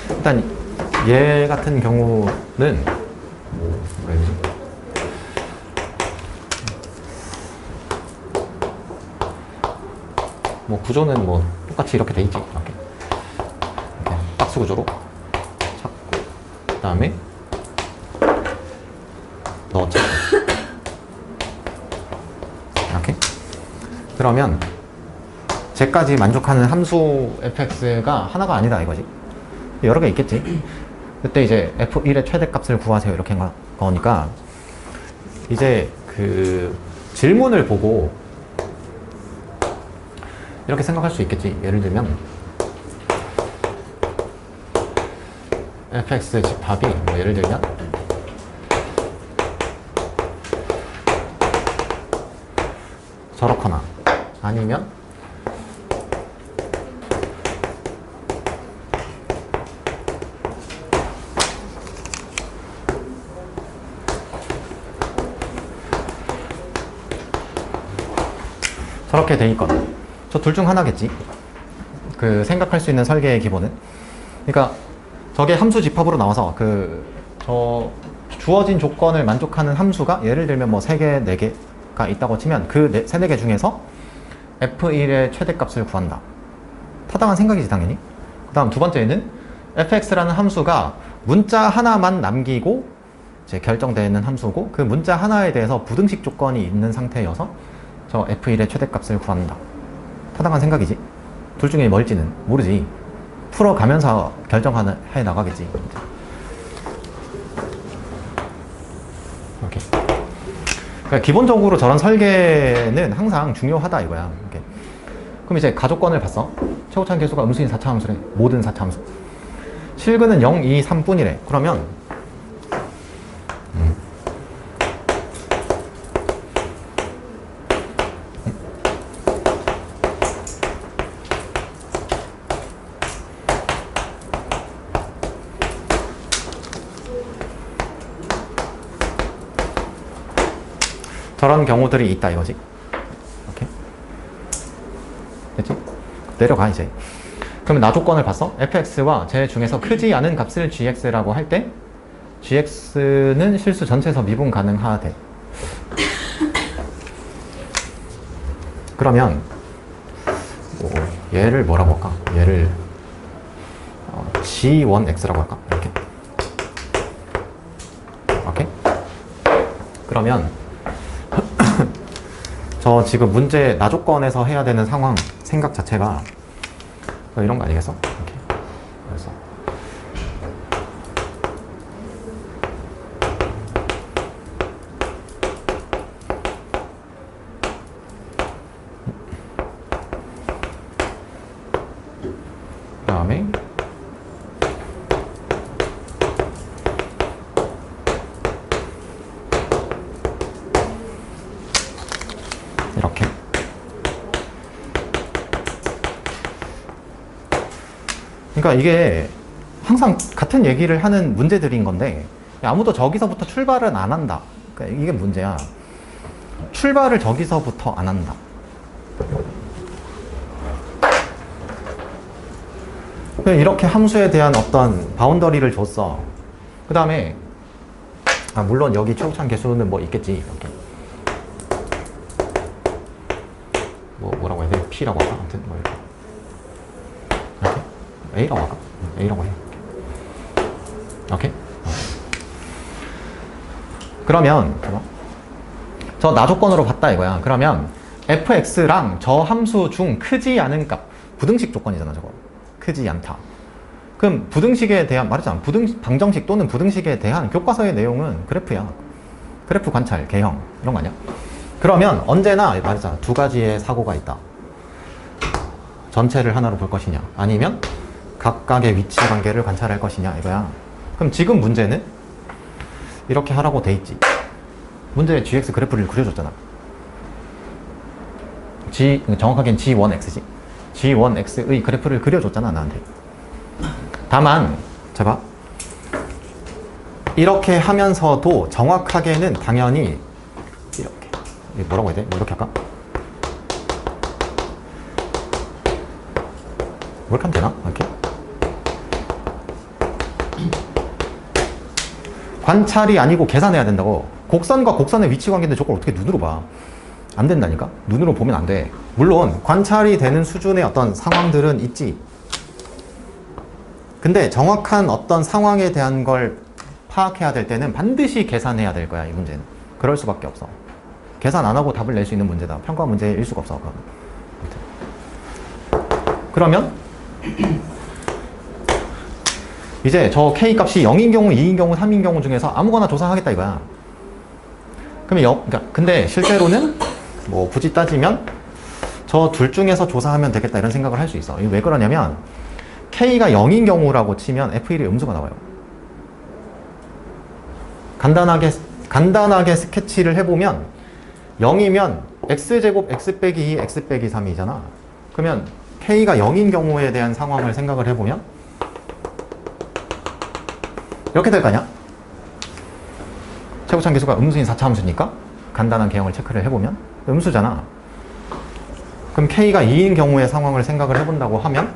일단 얘 같은 경우는 뭐라 해야 되지? 뭐 구조는 뭐 똑같이 이렇게 돼 있지. 이렇게 박스 구조로 찾고 그 다음에 넣었죠. 이렇게. 그러면 쟤까지 만족하는 함수 fx가 하나가 아니다 이거지. 여러 개 있겠지. 그때 이제 f1의 최대값을 구하세요 이렇게 한 거니까 이제 그 질문을 보고 이렇게 생각할 수 있겠지. 예를 들면 fx 집합이 뭐 예를 들면 저렇거나 아니면 저렇게 돼 있거나 저 둘 중 하나겠지. 그 생각할 수 있는 설계의 기본은. 그러니까 저게 함수 집합으로 나와서 저 주어진 조건을 만족하는 함수가 예를 들면 뭐 3개, 4개가 있다고 치면 그 3, 4개 중에서 f1의 최대값을 구한다. 타당한 생각이지 당연히. 그 다음 두 번째는 fx라는 함수가 문자 하나만 남기고 이제 결정되는 함수고 그 문자 하나에 대해서 부등식 조건이 있는 상태여서 저 f1의 최대값을 구한다. 타당한 생각이지. 둘 중에 뭘지는 모르지. 풀어가면서 결정해 나가겠지. 이렇게. 그러니까 기본적으로 저런 설계는 항상 중요하다 이거야. 이렇게. 그럼 이제 가조건을 봤어. 최고차원 계수가 음수인 4차 함수래. 모든 4차 함수. 실근은 0, 2, 3뿐이래. 그러면 저런 경우들이 있다 이거지. 이렇게. 됐지? 내려가 이제. 그러면 나 조건을 봤어? fx와 제 중에서 크지 않은 값을 gx라고 할 때 gx는 실수 전체에서 미분 가능하대. 그러면 뭐 얘를 뭐라고 할까? 얘를 g1x라고 할까? 이렇게. 오케이? 그러면 저 지금 문제 나 조건에서 해야 되는 상황 생각 자체가 이런 거 아니겠어? 이렇게. 그래서 그다음에 이렇게. 그러니까 이게 항상 같은 얘기를 하는 문제들인 건데 아무도 저기서부터 출발은 안 한다. 그러니까 이게 문제야. 출발을 저기서부터 안 한다. 이렇게 함수에 대한 어떤 바운더리를 줬어. 그 다음에 물론 여기 최고차원 계수는 뭐 있겠지. 이렇게. 뭐라고 해야 돼? P라고 할까? 아무튼 뭐 이렇게. A라고 할까? A라고 해. 오케이? 그러면 저 나 조건으로 봤다 이거야. 그러면 fx랑 저 함수 중 크지 않은 값 부등식 조건이잖아 저거. 크지 않다. 그럼 부등식에 대한 말했잖아. 방정식 또는 부등식에 대한 교과서의 내용은 그래프야. 그래프 관찰, 개형 이런 거 아니야? 그러면 언제나 말했잖아. 두 가지의 사고가 있다. 전체를 하나로 볼 것이냐 아니면 각각의 위치 관계를 관찰할 것이냐 이거야. 그럼 지금 문제는 이렇게 하라고 돼 있지. 문제에 gx 그래프를 그려줬잖아. 정확하게는 g1x지. g1x의 그래프를 그려줬잖아 나한테. 다만 자 봐. 이렇게 하면서도 정확하게는 당연히 이렇게 뭐라고 해야 돼? 뭐 이렇게 할까? 뭐 이렇게 하면 되나? 이렇게 관찰이 아니고 계산해야 된다고. 곡선과 곡선의 위치 관계인데 저걸 어떻게 눈으로 봐? 안 된다니까? 눈으로 보면 안 돼. 물론 관찰이 되는 수준의 어떤 상황들은 있지. 근데 정확한 어떤 상황에 대한 걸 파악해야 될 때는 반드시 계산해야 될 거야, 이 문제는. 그럴 수밖에 없어. 계산 안 하고 답을 낼 수 있는 문제다. 평가 문제일 수가 없어. 그러면 이제 저 K 값이 0인 경우, 2인 경우, 3인 경우 중에서 아무거나 조사하겠다 이거야. 그러니까 근데 실제로는 뭐 굳이 따지면 저 둘 중에서 조사하면 되겠다 이런 생각을 할 수 있어. 이게 왜 그러냐면 K가 0인 경우라고 치면 F1이 음수가 나와요. 간단하게 스케치를 해보면 0이면 X제곱 X 빼기 2, X 빼기 3이잖아. 그러면 K가 0인 경우에 대한 상황을 생각을 해보면 이렇게 될 거 아니야? 최고참 계수가 음수인 4차 함수니까 간단한 개형을 체크를 해보면 음수잖아. 그럼 K가 2인 경우의 상황을 생각을 해본다고 하면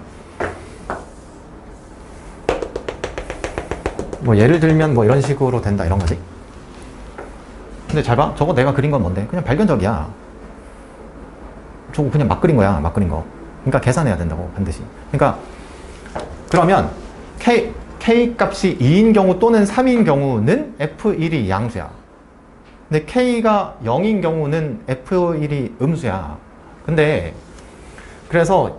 뭐 예를 들면 뭐 이런 식으로 된다 이런 거지. 근데 잘 봐. 저거 내가 그린 건 뭔데? 그냥 발견적이야. 저거 그냥 막 그린 거야. 막 그린 거. 그러니까 계산해야 된다고 반드시. 그러니까 그러면 K 값이 2인 경우 또는 3인 경우는 F1이 양수야. 근데 K가 0인 경우는 F1이 음수야. 근데 그래서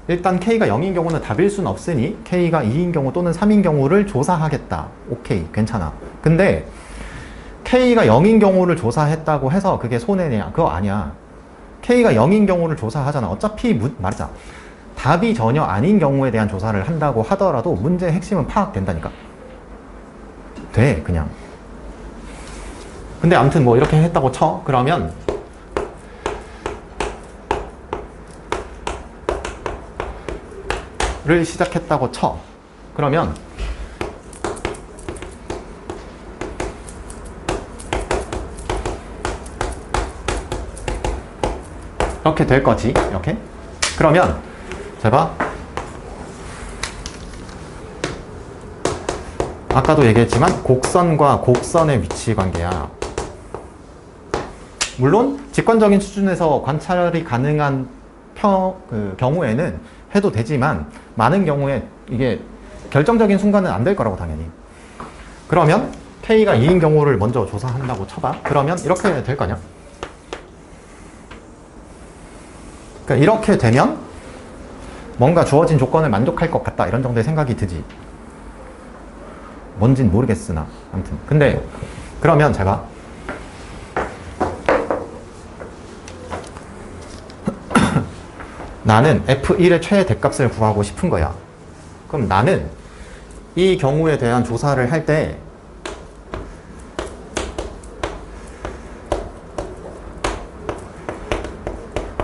일단 K가 0인 경우는 답일 수는 없으니 K가 2인 경우 또는 3인 경우를 조사하겠다. 오케이, 괜찮아. 근데 K가 0인 경우를 조사했다고 해서 그게 손해냐? 그거 아니야. K가 0인 경우를 조사하잖아. 어차피 말했잖아. 답이 전혀 아닌 경우에 대한 조사를 한다고 하더라도 문제의 핵심은 파악된다니까. 돼, 그냥. 근데 아무튼 뭐 이렇게 했다고 쳐. 그러면 를 시작했다고 쳐. 그러면 이렇게 될 거지. 이렇게. 그러면 잘 봐. 아까도 얘기했지만 곡선과 곡선의 위치 관계야. 물론 직관적인 수준에서 관찰이 가능한 경우에는 해도 되지만 많은 경우에 이게 결정적인 순간은 안 될 거라고 당연히. 그러면 K가 2인 경우를 먼저 조사한다고 쳐봐. 그러면 이렇게 될 거냐? 그러니까 이렇게 되면 뭔가 주어진 조건을 만족할 것 같다 이런 정도의 생각이 드지. 뭔진 모르겠으나 아무튼. 근데 그러면 잘 봐. 나는 F1의 최애 대값을 구하고 싶은 거야. 그럼 나는 이 경우에 대한 조사를 할 때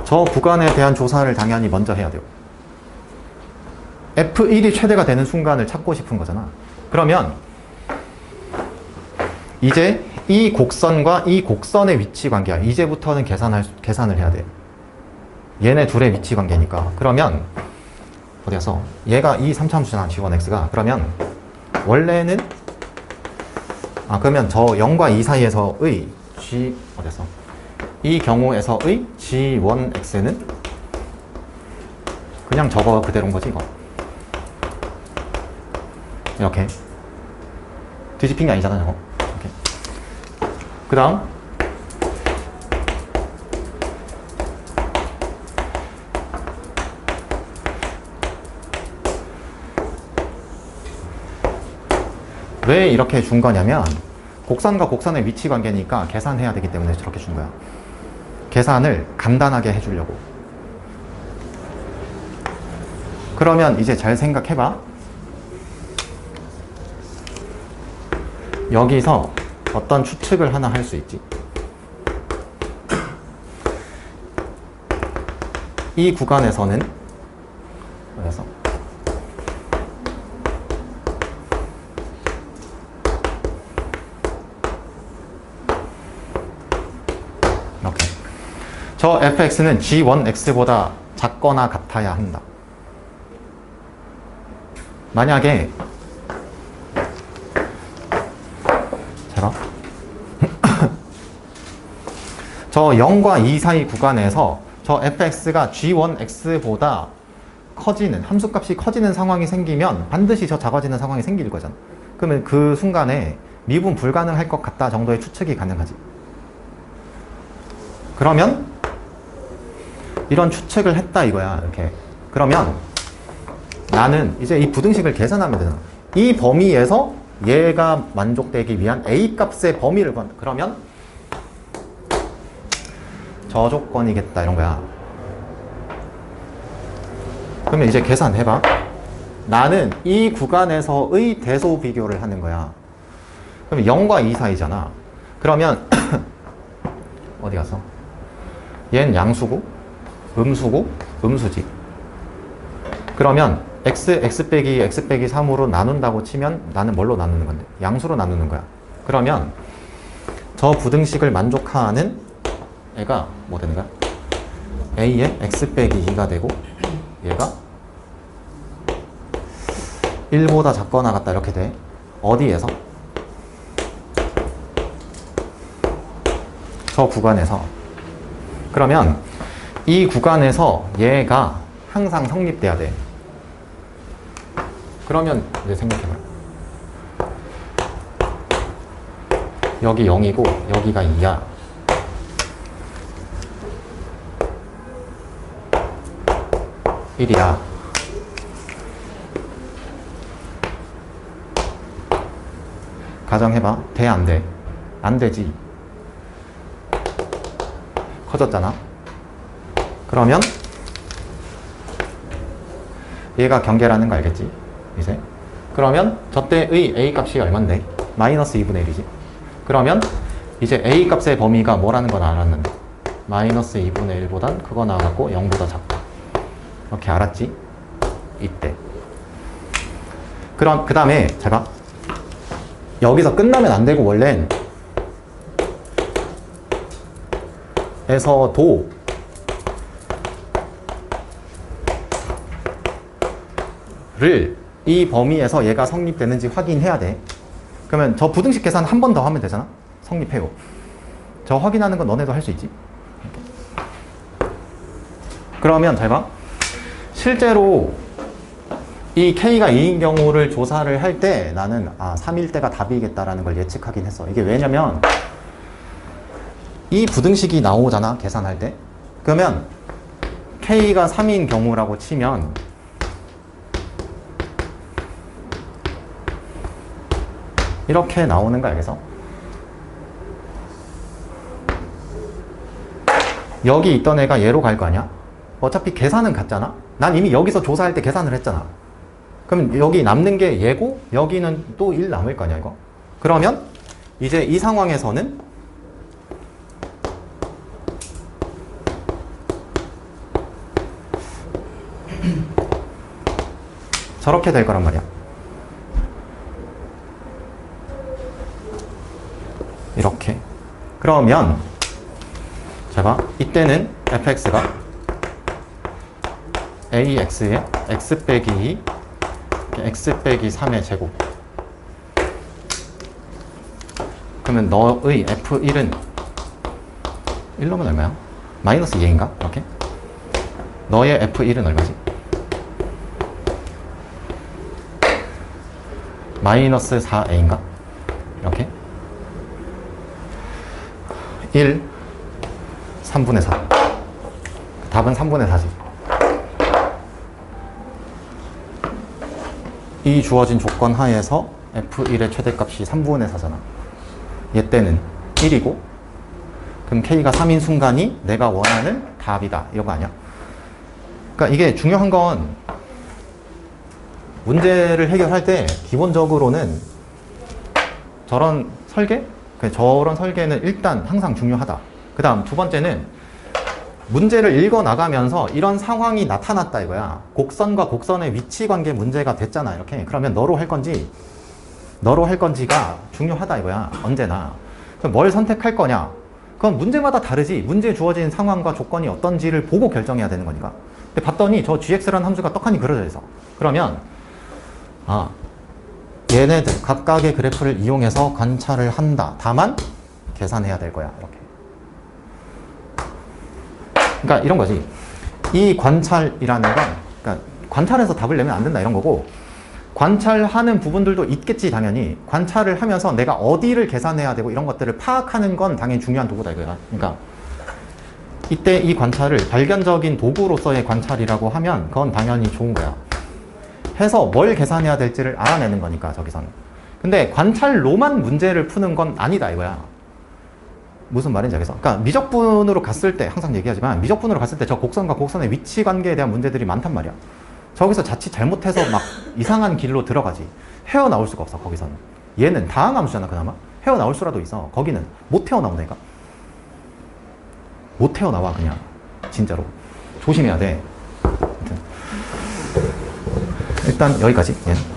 저 구간에 대한 조사를 당연히 먼저 해야 돼요. F1이 최대가 되는 순간을 찾고 싶은 거잖아. 그러면 이제 이 곡선과 이 곡선의 위치 관계야. 이제부터는 계산을 해야 돼. 얘네 둘의 위치 관계니까. 그러면 어디 갔어? 얘가 이 3차함수잖아. G1X가. 그러면 원래는 그러면 저 0과 2 사이에서의 G 어디 갔어? 이 경우에서의 G1X는 그냥 저거 그대로인 거지 이거. 이렇게 뒤집힌 게 아니잖아 저거. 이렇게. 그 다음 왜 이렇게 준 거냐면 곡선과 곡선의 위치 관계니까 계산해야 되기 때문에 저렇게 준 거야. 계산을 간단하게 해주려고. 그러면 이제 잘 생각해봐. 여기서 어떤 추측을 하나 할 수 있지. 이 구간에서는 그래서 이렇게 저 fx는 g1x보다 작거나 같아야 한다. 만약에 제가 저 0과 2 사이 구간에서 저 fx가 g1x보다 커지는, 함수값이 커지는 상황이 생기면 반드시 저 작아지는 상황이 생길 거잖아. 그러면 그 순간에 미분 불가능할 것 같다 정도의 추측이 가능하지. 그러면 이런 추측을 했다 이거야. 이렇게. 그러면 나는 이제 이 부등식을 계산하면 되잖아. 이 범위에서 얘가 만족되기 위한 A 값의 범위를 구한다. 그러면 저 조건이겠다 이런 거야. 그러면 이제 계산해봐. 나는 이 구간에서의 대소 비교를 하는 거야. 그러면 0과 2 사이잖아. 그러면 어디 갔어? 얘는 양수고 음수고 음수지. 그러면 x 빼기 x 빼기 3으로 나눈다고 치면 나는 뭘로 나누는 건데? 양수로 나누는 거야. 그러면 저 부등식을 만족하는 애가 뭐 되는 거야? a의 x 빼기 2가 되고 얘가 1보다 작거나 같다 이렇게 돼. 어디에서? 저 구간에서. 그러면 이 구간에서 얘가 항상 성립돼야 돼. 그러면 이제 생각해봐. 여기 0이고 여기가 2야. (1이야) 가정해봐. 돼? 안 돼? 안 되지. 커졌잖아. 그러면 얘가 경계라는 거 알겠지? 이제 그러면 저 때의 A 값이 얼만데? 마이너스 2분의 1이지. 그러면 이제 A 값의 범위가 뭐라는 건 알았는데 마이너스 2분의 1보단 그거 나와갖고 0보다 작다. 이렇게 알았지? 이때. 그럼 그 다음에 제가 여기서 끝나면 안 되고 원래는 에서도 이 범위에서 얘가 성립되는지 확인해야 돼. 그러면 저 부등식 계산 한 번 더 하면 되잖아. 성립해요. 저 확인하는 건 너네도 할 수 있지. 그러면 잘 봐. 실제로 이 K가 2인 경우를 조사를 할 때 나는 3일 때가 답이겠다라는 걸 예측하긴 했어. 이게 왜냐면 이 부등식이 나오잖아. 계산할 때. 그러면 K가 3인 경우라고 치면 이렇게 나오는 거 알겠어? 여기 있던 애가 얘로 갈 거 아니야? 어차피 계산은 같잖아? 난 이미 여기서 조사할 때 계산을 했잖아. 그럼 여기 남는 게 얘고 여기는 또 1 남을 거 아니야 이거? 그러면 이제 이 상황에서는 저렇게 될 거란 말이야. 이렇게. 그러면 자 봐. 이때는 fx가 ax의 x 빼기 2 x 빼기 3의 제곱. 그러면 너의 f1은 1로면 얼마야? 마이너스 2인가? 이렇게? 너의 f1은 얼마지? 마이너스 4a인가? 이렇게? 1, 3분의 4. 답은 3분의 4지. 이 주어진 조건 하에서 F1의 최대값이 3분의 4잖아. 얘 때는 1이고, 그럼 K가 3인 순간이 내가 원하는 답이다. 이런 거 아니야? 그러니까 이게 중요한 건 문제를 해결할 때 기본적으로는 저런 설계? 저런 설계는 일단 항상 중요하다. 그 다음 두 번째는 문제를 읽어 나가면서 이런 상황이 나타났다 이거야. 곡선과 곡선의 위치 관계 문제가 됐잖아 이렇게. 그러면 너로 할 건지가 중요하다 이거야. 언제나. 그럼 뭘 선택할 거냐? 그건 문제마다 다르지. 문제에 주어진 상황과 조건이 어떤지를 보고 결정해야 되는 거니까. 근데 봤더니 저 gx라는 함수가 떡하니 그려져 있어. 그러면 얘네들 각각의 그래프를 이용해서 관찰을 한다. 다만 계산해야 될 거야. 이렇게. 그러니까 이런 거지. 이 관찰이라는 건 그러니까 관찰해서 답을 내면 안 된다 이런 거고, 관찰하는 부분들도 있겠지 당연히. 관찰을 하면서 내가 어디를 계산해야 되고 이런 것들을 파악하는 건 당연히 중요한 도구다 이거야. 그러니까 이때 이 관찰을 발견적인 도구로서의 관찰이라고 하면 그건 당연히 좋은 거야. 해서 뭘 계산해야 될지를 알아내는 거니까 저기서는. 근데 관찰로만 문제를 푸는 건 아니다 이거야. 무슨 말인지 알겠어? 그러니까 미적분으로 갔을 때 항상 얘기하지만 미적분으로 갔을 때 저 곡선과 곡선의 위치 관계에 대한 문제들이 많단 말이야. 저기서 자칫 잘못해서 막 이상한 길로 들어가지. 헤어나올 수가 없어 거기서는. 얘는 다항함수잖아 그나마. 헤어나올 수라도 있어. 거기는 못 헤어나오니까. 못 헤어나와 그냥. 진짜로. 조심해야 돼. 일단 여기까지. 예.